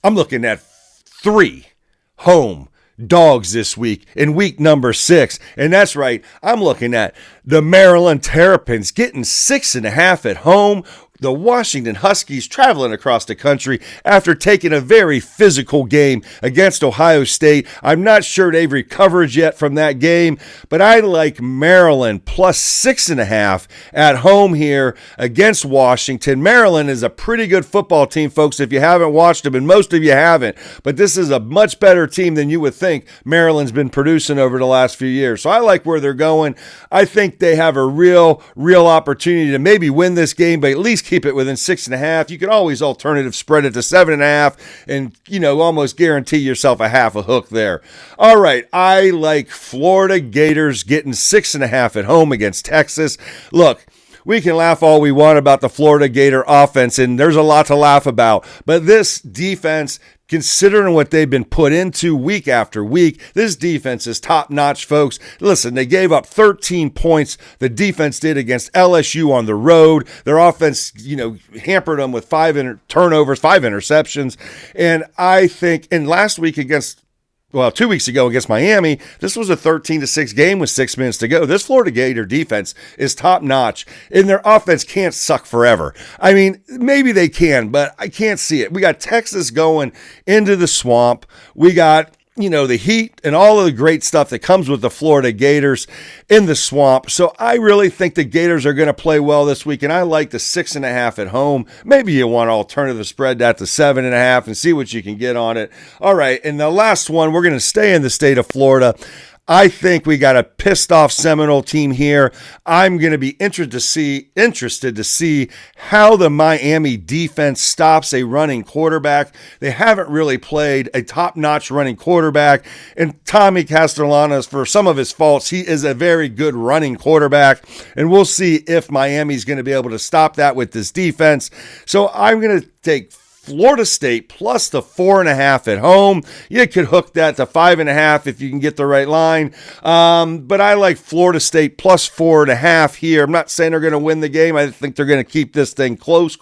I'm looking at 3 home dogs this week in week number 6. And that's right, I'm looking at the Maryland Terrapins getting 6.5 at home. The Washington Huskies traveling across the country after taking a very physical game against Ohio State. I'm not sure they've recovered yet from that game, but I like Maryland plus 6.5 at home here against Washington. Maryland is a pretty good football team, folks, if you haven't watched them, and most of you haven't, but this is a much better team than you would think Maryland's been producing over the last few years. So I like where they're going. I think they have a real opportunity to maybe win this game, but at least keep it within 6.5. You can always alternative spread it to 7.5 and, almost guarantee yourself a half a hook there. All right. I like Florida Gators getting 6.5 at home against Texas. Look, we can laugh all we want about the Florida Gator offense, and there's a lot to laugh about. But this defense, considering what they've been put into week after week, this defense is top-notch, folks. Listen, they gave up 13 points. The defense did against LSU on the road. Their offense, hampered them with 5 turnovers, 5 interceptions. And I think, and last week 2 weeks ago against Miami, this was a 13-6 game with 6 minutes to go. This Florida Gator defense is top-notch, and their offense can't suck forever. I mean, maybe they can, but I can't see it. We got Texas going into the swamp. We got the heat and all of the great stuff that comes with the Florida Gators in the swamp. So I really think the Gators are going to play well this week, and I like the 6.5 at home. Maybe you want to alternative spread that to 7.5 and see what you can get on it. All right, and the last one, we're going to stay in the state of Florida. I think we got a pissed off Seminole team here. I'm going to be interested to see how the Miami defense stops a running quarterback. They haven't really played a top-notch running quarterback. And Tommy Castellanos, for some of his faults, he is a very good running quarterback. And we'll see if Miami's going to be able to stop that with this defense. So I'm going to take Florida State plus the 4.5 at home. You could hook that to 5.5 if you can get the right line. But I like Florida State plus 4.5 here. I'm not saying they're going to win the game. I think they're going to keep this thing close.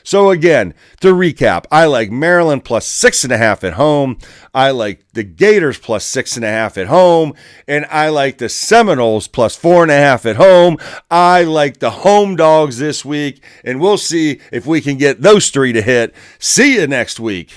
So again, to recap, I like Maryland plus 6.5 at home. I like the Gators plus 6.5 at home. And I like the Seminoles plus 4.5 at home. I like the home dogs this week. And we'll see if we can get those 3 to hit. See you next week.